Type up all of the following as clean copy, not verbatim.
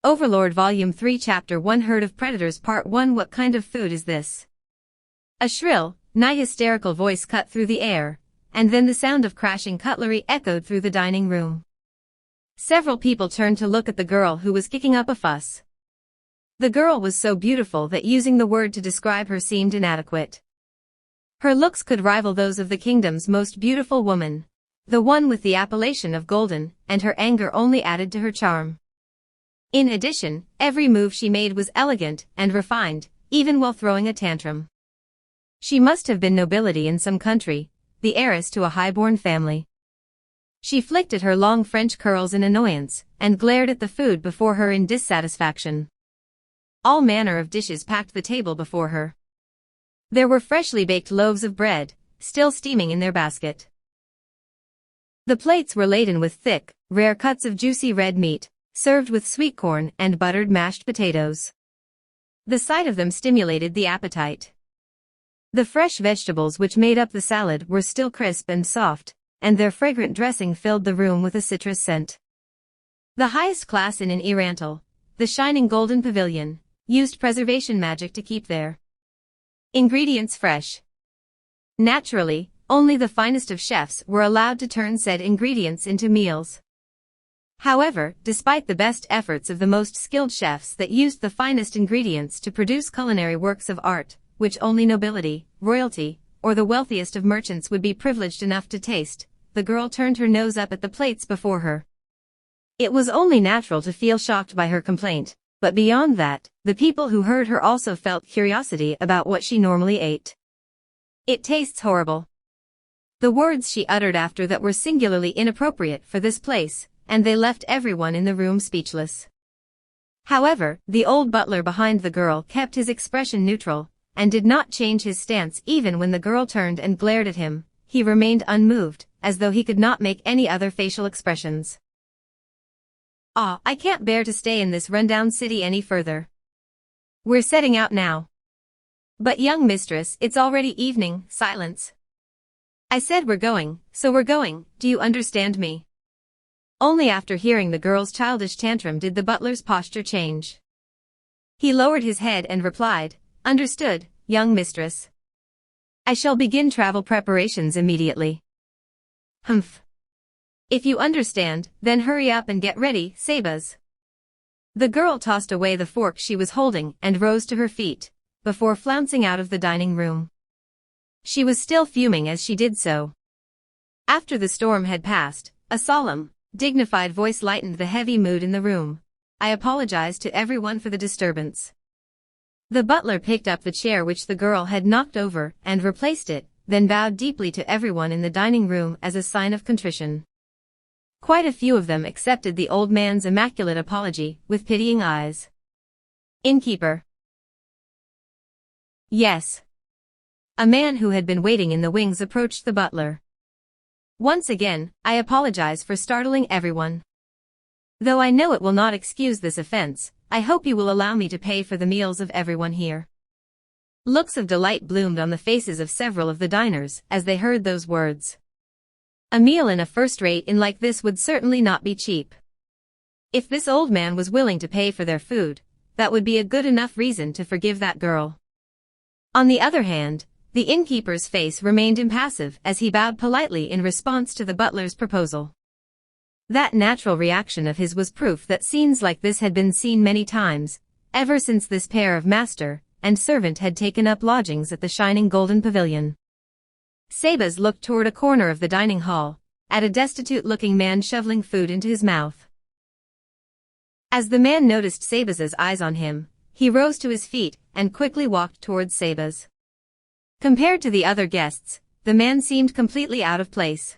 Overlord Volume 3 Chapter 1 Herd of Predators Part 1 What kind of food is this? A shrill, nigh hysterical voice cut through the air, and then the sound of crashing cutlery echoed through the dining room. Several people turned to look at the girl who was kicking up a fuss. The girl was so beautiful that using the word to describe her seemed inadequate. Her looks could rival those of the kingdom's most beautiful woman, the one with the appellation of golden, and her anger only added to her charm. In addition, every move she made was elegant and refined, even while throwing a tantrum. She must have been nobility in some country, the heiress to a high-born family. She flicked at her long French curls in annoyance, and glared at the food before her in dissatisfaction. All manner of dishes packed the table before her. There were freshly baked loaves of bread, still steaming in their basket. The plates were laden with thick, rare cuts of juicy red meat, served with sweet corn and buttered mashed potatoes. The sight of them stimulated the appetite. The fresh vegetables which made up the salad were still crisp and soft, and their fragrant dressing filled the room with a citrus scent. The highest class in an Oriental, the shining golden pavilion, used preservation magic to keep their ingredients fresh. Naturally, only the finest of chefs were allowed to turn said ingredients into meals. However, despite the best efforts of the most skilled chefs that used the finest ingredients to produce culinary works of art, which only nobility, royalty, or the wealthiest of merchants would be privileged enough to taste, the girl turned her nose up at the plates before her. It was only natural to feel shocked by her complaint, but beyond that, the people who heard her also felt curiosity about what she normally ate. "It tastes horrible." The words she uttered after that were singularly inappropriate for this place, and they left everyone in the room speechless. However, the old butler behind the girl kept his expression neutral, and did not change his stance even when the girl turned and glared at him. He remained unmoved, as though he could not make any other facial expressions. I can't bear to stay in this rundown city any further. We're setting out now." "But young mistress, it's already evening." Silence. "I said we're going, so we're going, do you understand me?" Only after hearing the girl's childish tantrum did the butler's posture change. He lowered his head and replied, "Understood, young mistress. I shall begin travel preparations immediately." "Humph. If you understand, then hurry up and get ready, Sebas." The girl tossed away the fork she was holding and rose to her feet, before flouncing out of the dining room. She was still fuming as she did so. After the storm had passed, a solemn, dignified voice lightened the heavy mood in the room. "I apologize to everyone for the disturbance." The butler picked up the chair which the girl had knocked over and replaced it, then bowed deeply to everyone in the dining room as a sign of contrition. Quite a few of them accepted the old man's immaculate apology with pitying eyes. "Innkeeper." "Yes." A man who had been waiting in the wings approached the butler. "Once again, I apologize for startling everyone. Though I know it will not excuse this offense, I hope you will allow me to pay for the meals of everyone here." Looks of delight bloomed on the faces of several of the diners as they heard those words. A meal in a first-rate inn like this would certainly not be cheap. If this old man was willing to pay for their food, that would be a good enough reason to forgive that girl. On the other hand, the innkeeper's face remained impassive as he bowed politely in response to the butler's proposal. That natural reaction of his was proof that scenes like this had been seen many times, ever since this pair of master and servant had taken up lodgings at the shining golden pavilion. Sebas looked toward a corner of the dining hall, at a destitute-looking man shoveling food into his mouth. As the man noticed Sebas's eyes on him, he rose to his feet and quickly walked towards Sebas. Compared to the other guests, the man seemed completely out of place.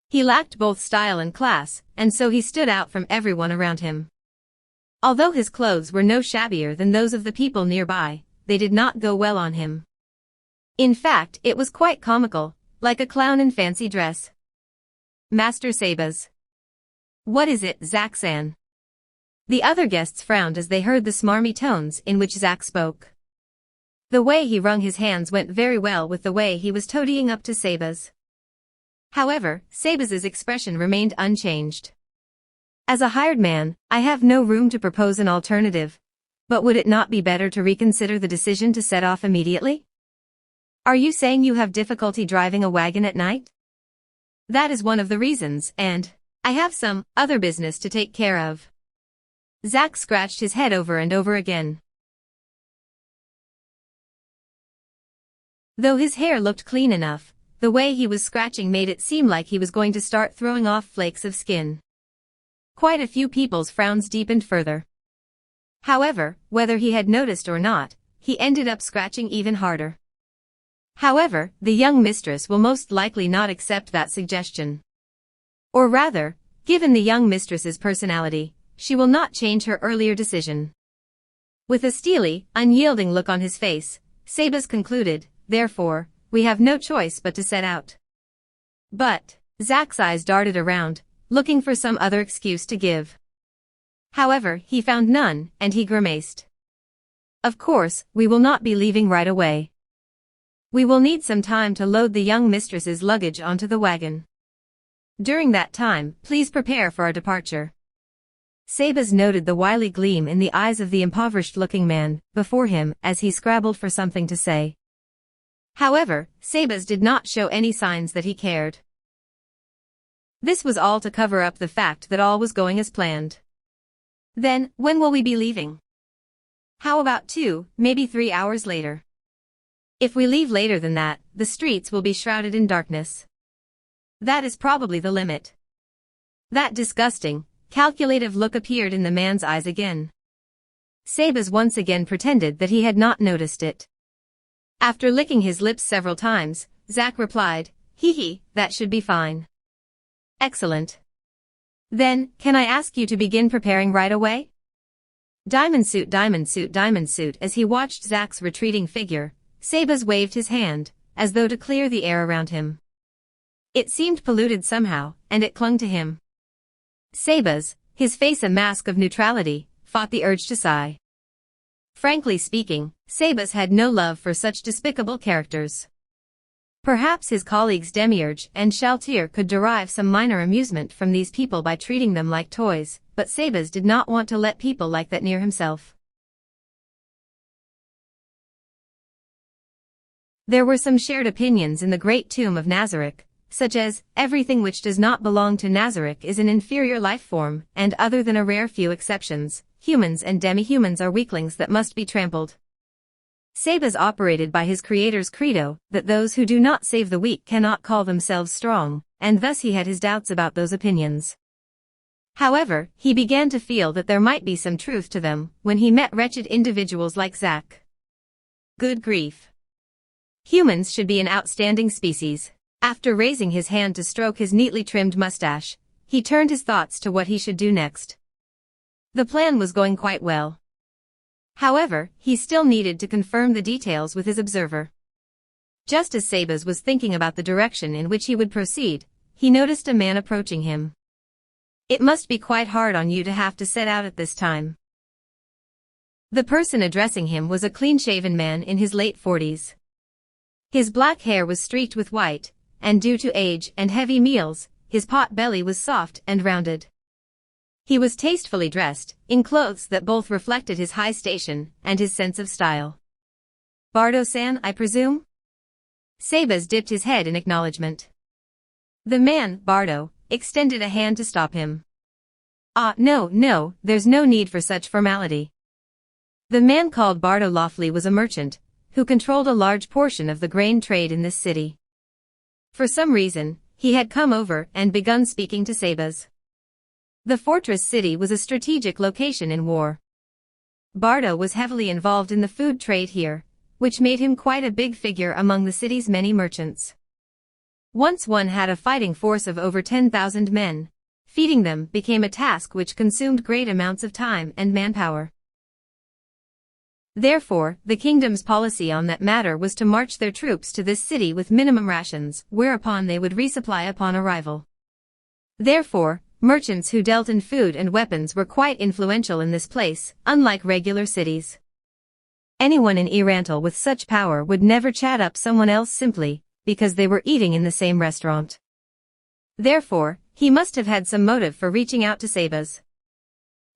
He lacked both style and class, and so he stood out from everyone around him. Although his clothes were no shabbier than those of the people nearby, they did not go well on him. In fact, it was quite comical, like a clown in fancy dress. "Master Sebas." "What is it, Zaxan?" The other guests frowned as they heard the smarmy tones in which Zack spoke. The way he wrung his hands went very well with the way he was toadying up to Sebas. However, Sebas's expression remained unchanged. As a hired man, I have no room to propose an alternative. But would it not be better to reconsider the decision to set off immediately? Are you saying you have difficulty driving a wagon at night? That is one of the reasons, and I have some other business to take care of. Zack scratched his head over and over again. Though his hair looked clean enough, the way he was scratching made it seem like he was going to start throwing off flakes of skin. Quite a few people's frowns deepened further. However, whether he had noticed or not, he ended up scratching even harder. However, the young mistress will most likely not accept that suggestion. Or rather, given the young mistress's personality, she will not change her earlier decision. With a steely, unyielding look on his face, Sebas concluded, therefore, we have no choice but to set out. But, Zack's eyes darted around, looking for some other excuse to give. However, he found none, and he grimaced. Of course, we will not be leaving right away. We will need some time to load the young mistress's luggage onto the wagon. During that time, please prepare for our departure. Sebas noted the wily gleam in the eyes of the impoverished-looking man before him as he scrabbled for something to say. However, Sebas did not show any signs that he cared. This was all to cover up the fact that all was going as planned. Then, when will we be leaving? How about 2, maybe 3 hours later? If we leave later than that, the streets will be shrouded in darkness. That is probably the limit. That disgusting, calculative look appeared in the man's eyes again. Sebas once again pretended that he had not noticed it. After licking his lips several times, Zack replied, hee, that should be fine. Excellent. Then, can I ask you to begin preparing right away? Diamond suit, diamond suit, diamond suit. As he watched Zack's retreating figure, Sebas waved his hand, as though to clear the air around him. It seemed polluted somehow, and it clung to him. Sebas, his face a mask of neutrality, fought the urge to sigh. Frankly speaking, Sebas had no love for such despicable characters. Perhaps his colleagues Demiurge and Shaltir could derive some minor amusement from these people by treating them like toys, but Sebas did not want to let people like that near himself. There were some shared opinions in the great tomb of Nazarick, such as, everything which does not belong to Nazarick is an inferior life form, and other than a rare few exceptions, humans and demi-humans are weaklings that must be trampled. Sebas operated by his creator's credo, that those who do not save the weak cannot call themselves strong, and thus he had his doubts about those opinions. However, he began to feel that there might be some truth to them, when he met wretched individuals like Zack. Good grief. Humans should be an outstanding species. After raising his hand to stroke his neatly trimmed mustache, he turned his thoughts to what he should do next. The plan was going quite well. However, he still needed to confirm the details with his observer. Just as Sebas was thinking about the direction in which he would proceed, he noticed a man approaching him. It must be quite hard on you to have to set out at this time. The person addressing him was a clean-shaven man in his late 40s. His black hair was streaked with white, and due to age and heavy meals, his pot belly was soft and rounded. He was tastefully dressed, in clothes that both reflected his high station and his sense of style. Bardo-san, I presume? Sebas dipped his head in acknowledgement. The man, Bardo, extended a hand to stop him. No, there's no need for such formality. The man called Bardo Lawfully was a merchant, who controlled a large portion of the grain trade in this city. For some reason, he had come over and begun speaking to Sebas. The fortress city was a strategic location in war. Bardo was heavily involved in the food trade here, which made him quite a big figure among the city's many merchants. Once one had a fighting force of over 10,000 men, feeding them became a task which consumed great amounts of time and manpower. Therefore, the kingdom's policy on that matter was to march their troops to this city with minimum rations, whereupon they would resupply upon arrival. Therefore, merchants who dealt in food and weapons were quite influential in this place, unlike regular cities. Anyone in Irantal with such power would never chat up someone else simply because they were eating in the same restaurant. Therefore, he must have had some motive for reaching out to Sebas.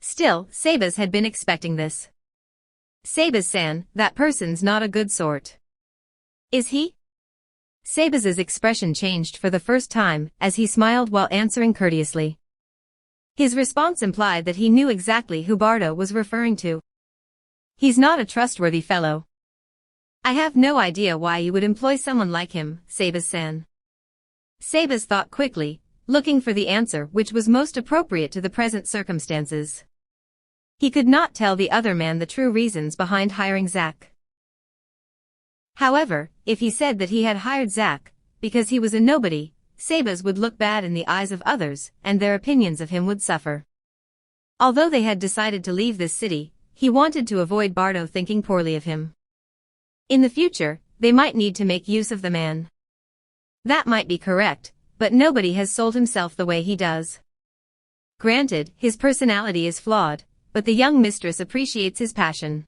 Still, Sebas had been expecting this. Sebas-san, that person's not a good sort. Is he? Sebas's expression changed for the first time as he smiled while answering courteously. His response implied that he knew exactly who Bardo was referring to. He's not a trustworthy fellow. I have no idea why you would employ someone like him, Sebas-san. Sebas thought quickly, looking for the answer which was most appropriate to the present circumstances. He could not tell the other man the true reasons behind hiring Zack. However, if he said that he had hired Zack because he was a nobody, Sebas would look bad in the eyes of others, and their opinions of him would suffer. Although they had decided to leave this city, he wanted to avoid Bardo thinking poorly of him. In the future, they might need to make use of the man. That might be correct, but nobody has sold himself the way he does. Granted, his personality is flawed, but the young mistress appreciates his passion.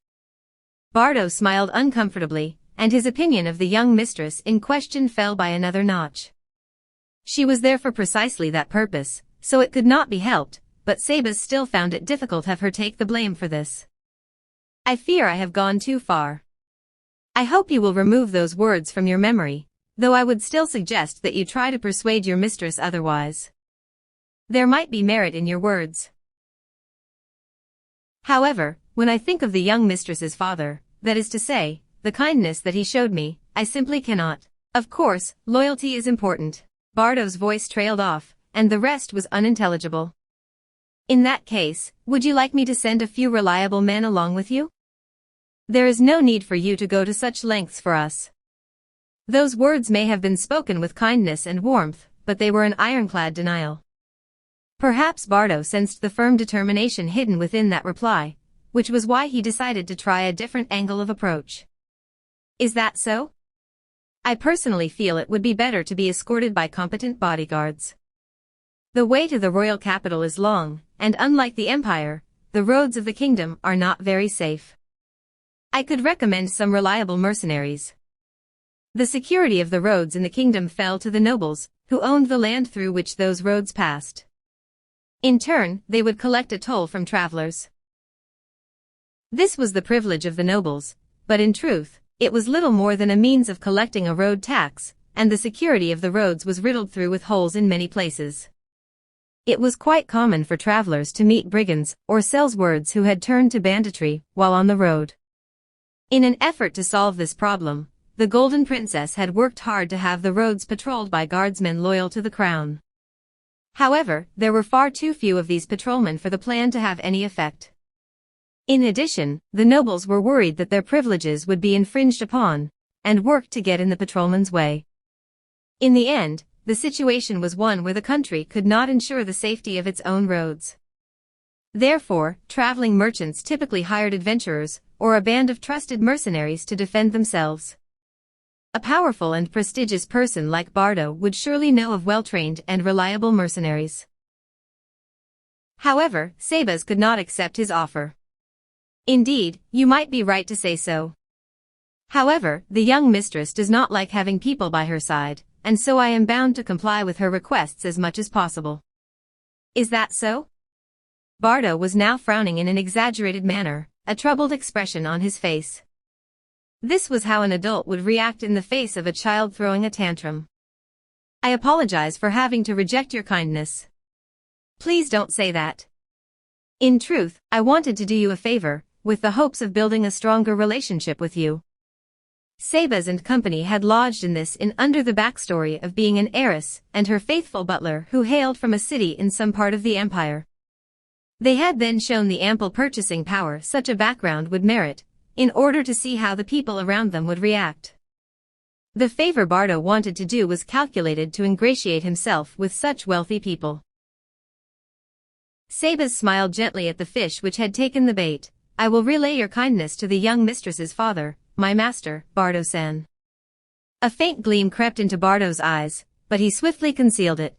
Bardo smiled uncomfortably, and his opinion of the young mistress in question fell by another notch. She was there for precisely that purpose, so it could not be helped, but Sebas still found it difficult to have her take the blame for this. I fear I have gone too far. I hope you will remove those words from your memory, though I would still suggest that you try to persuade your mistress otherwise. There might be merit in your words. However, when I think of the young mistress's father, that is to say, the kindness that he showed me, I simply cannot. Of course, loyalty is important. Bardo's voice trailed off, and the rest was unintelligible. In that case, would you like me to send a few reliable men along with you? There is no need for you to go to such lengths for us. Those words may have been spoken with kindness and warmth, but they were an ironclad denial. Perhaps Bardo sensed the firm determination hidden within that reply, which was why he decided to try a different angle of approach. Is that so? I personally feel it would be better to be escorted by competent bodyguards. The way to the royal capital is long, and unlike the empire, the roads of the kingdom are not very safe. I could recommend some reliable mercenaries. The security of the roads in the kingdom fell to the nobles, who owned the land through which those roads passed. In turn, they would collect a toll from travelers. This was the privilege of the nobles, but in truth, it was little more than a means of collecting a road tax, and the security of the roads was riddled through with holes in many places. It was quite common for travelers to meet brigands or sellswords who had turned to banditry while on the road. In an effort to solve this problem, the Golden Princess had worked hard to have the roads patrolled by guardsmen loyal to the crown. However, there were far too few of these patrolmen for the plan to have any effect. In addition, the nobles were worried that their privileges would be infringed upon, and worked to get in the patrolmen's way. In the end, the situation was one where the country could not ensure the safety of its own roads. Therefore, traveling merchants typically hired adventurers, or a band of trusted mercenaries to defend themselves. A powerful and prestigious person like Bardo would surely know of well-trained and reliable mercenaries. However, Sebas could not accept his offer. Indeed, you might be right to say so. However, the young mistress does not like having people by her side, and so I am bound to comply with her requests as much as possible. Is that so? Bardo was now frowning in an exaggerated manner, a troubled expression on his face. This was how an adult would react in the face of a child throwing a tantrum. I apologize for having to reject your kindness. Please don't say that. In truth, I wanted to do you a favor, with the hopes of building a stronger relationship with you. Sebas and company had lodged in this inn under the backstory of being an heiress and her faithful butler who hailed from a city in some part of the empire. They had then shown the ample purchasing power such a background would merit, in order to see how the people around them would react. The favor Bardo wanted to do was calculated to ingratiate himself with such wealthy people. Sebas smiled gently at the fish which had taken the bait. I will relay your kindness to the young mistress's father, my master, Bardo-san. A faint gleam crept into Bardo's eyes, but he swiftly concealed it.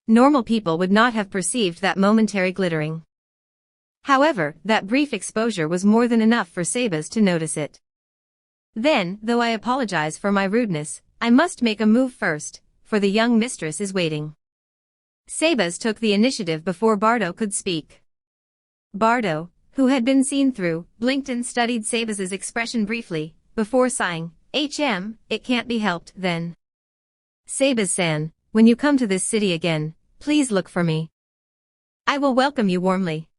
Normal people would not have perceived that momentary glittering. However, that brief exposure was more than enough for Sebas to notice it. Then, though I apologize for my rudeness, I must make a move first, for the young mistress is waiting. Sebas took the initiative before Bardo could speak. Bardo, who had been seen through, blinked and studied Sebas's expression briefly, before sighing, it can't be helped, then. Sebas-san, when you come to this city again, please look for me. I will welcome you warmly.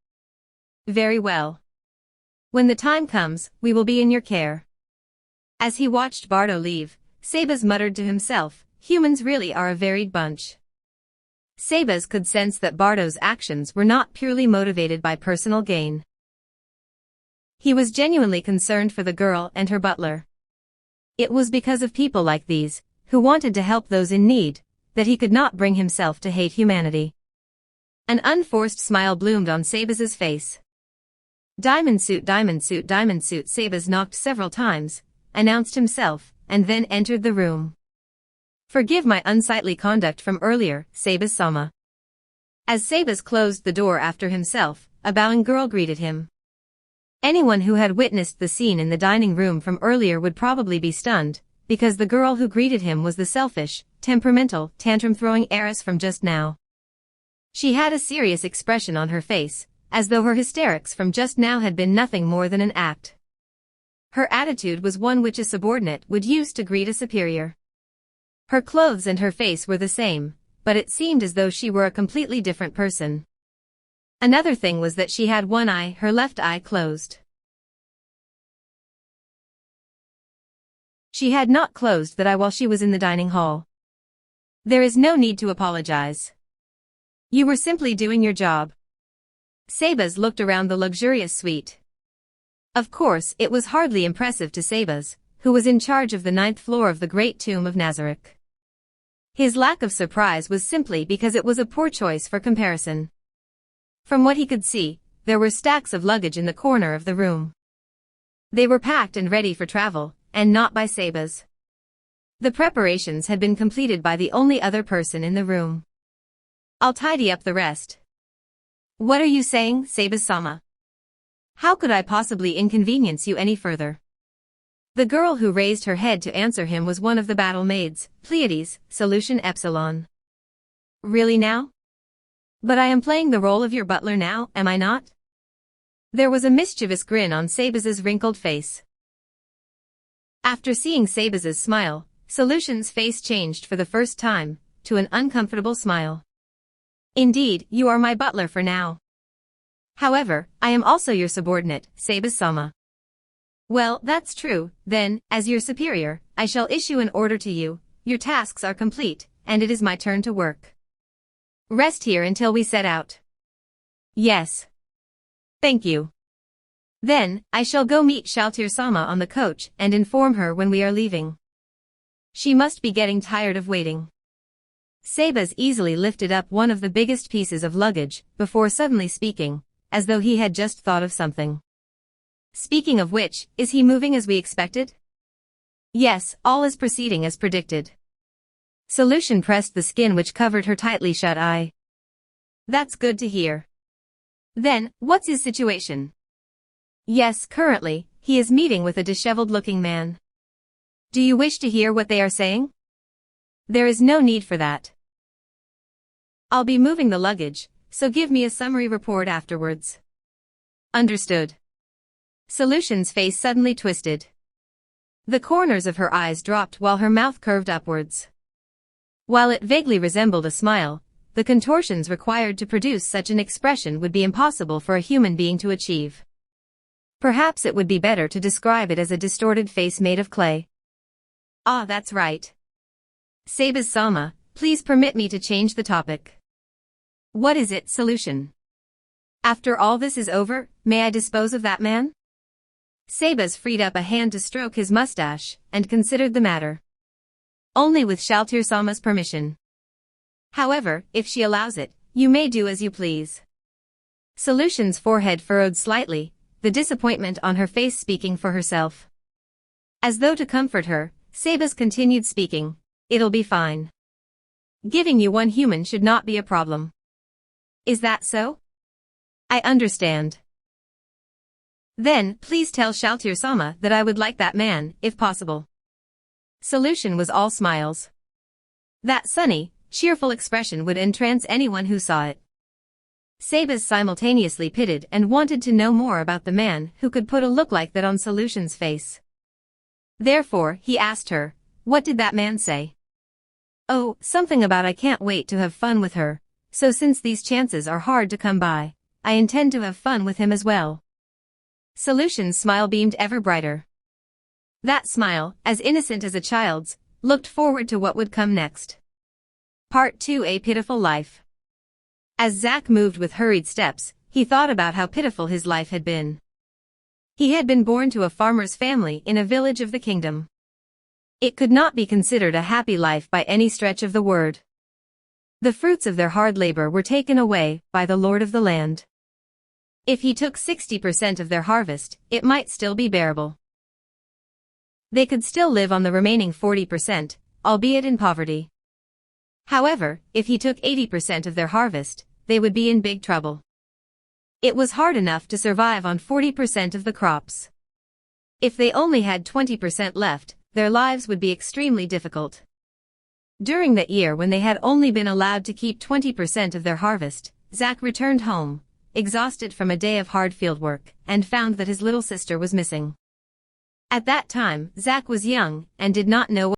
Very well. When the time comes, we will be in your care. As he watched Bardo leave, Sebas muttered to himself, humans really are a varied bunch. Sebas could sense that Bardo's actions were not purely motivated by personal gain. He was genuinely concerned for the girl and her butler. It was because of people like these, who wanted to help those in need, that he could not bring himself to hate humanity. An unforced smile bloomed on Sebas's face. Diamond suit, diamond suit, diamond suit. Sebas knocked several times, announced himself, and then entered the room. Forgive my unsightly conduct from earlier, Sebas-sama. As Sebas closed the door after himself, a bowing girl greeted him. Anyone who had witnessed the scene in the dining room from earlier would probably be stunned, because the girl who greeted him was the selfish, temperamental, tantrum-throwing heiress from just now. She had a serious expression on her face, as though her hysterics from just now had been nothing more than an act. Her attitude was one which a subordinate would use to greet a superior. Her clothes and her face were the same, but it seemed as though she were a completely different person. Another thing was that she had one eye, her left eye, closed. She had not closed that eye while she was in the dining hall. There is no need to apologize. You were simply doing your job. Sebas looked around the luxurious suite. Of course, it was hardly impressive to Sebas, who was in charge of the 9th floor of the Great Tomb of Nazareth. His lack of surprise was simply because it was a poor choice for comparison. From what he could see, there were stacks of luggage in the corner of the room. They were packed and ready for travel, and not by Sebas. The preparations had been completed by the only other person in the room. I'll tidy up the rest. What are you saying, Sebas-sama? How could I possibly inconvenience you any further? The girl who raised her head to answer him was one of the battle maids, Pleiades, Solution Epsilon. Really now? But I am playing the role of your butler now, am I not? There was a mischievous grin on Sebas's wrinkled face. After seeing Sebas's smile, Solution's face changed for the first time, to an uncomfortable smile. Indeed, you are my butler for now. However, I am also your subordinate, Sebas-sama. Well, that's true, then, as your superior, I shall issue an order to you. Your tasks are complete, and it is my turn to work. Rest here until we set out. Yes. Thank you. Then, I shall go meet Shaltir-sama on the coach and inform her when we are leaving. She must be getting tired of waiting. Sebas easily lifted up one of the biggest pieces of luggage, before suddenly speaking, as though he had just thought of something. Speaking of which, is he moving as we expected? Yes, all is proceeding as predicted. Solution pressed the skin which covered her tightly shut eye. That's good to hear. Then, what's his situation? Yes, currently, he is meeting with a disheveled-looking man. Do you wish to hear what they are saying? There is no need for that. I'll be moving the luggage, so give me a summary report afterwards. Understood. Solution's face suddenly twisted. The corners of her eyes dropped while her mouth curved upwards. While it vaguely resembled a smile, the contortions required to produce such an expression would be impossible for a human being to achieve. Perhaps it would be better to describe it as a distorted face made of clay. Ah, that's right. Sebas-sama, please permit me to change the topic. What is it, Solution? After all this is over, may I dispose of that man? Sebas freed up a hand to stroke his mustache, and considered the matter. Only with Shaltir-sama's permission. However, if she allows it, you may do as you please. Solution's forehead furrowed slightly, the disappointment on her face speaking for herself. As though to comfort her, Sebas continued speaking, it'll be fine. Giving you one human should not be a problem. Is that so? I understand. Then, please tell Shaltir-sama that I would like that man, if possible. Solution was all smiles. That sunny, cheerful expression would entrance anyone who saw it. Sebas simultaneously pitied and wanted to know more about the man who could put a look like that on Solution's face. Therefore, he asked her, "What did that man say?" "Oh, something about I can't wait to have fun with her, so since these chances are hard to come by, I intend to have fun with him as well." Solution's smile beamed ever brighter. That smile, as innocent as a child's, looked forward to what would come next. Part 2: A Pitiful Life. As Zack moved with hurried steps, he thought about how pitiful his life had been. He had been born to a farmer's family in a village of the kingdom. It could not be considered a happy life by any stretch of the word. The fruits of their hard labor were taken away by the lord of the land. If he took 60% of their harvest, it might still be bearable. They could still live on the remaining 40%, albeit in poverty. However, if he took 80% of their harvest, they would be in big trouble. It was hard enough to survive on 40% of the crops. If they only had 20% left, their lives would be extremely difficult. During that year when they had only been allowed to keep 20% of their harvest, Zack returned home, exhausted from a day of hard fieldwork, and found that his little sister was missing. At that time, Zack was young and did not know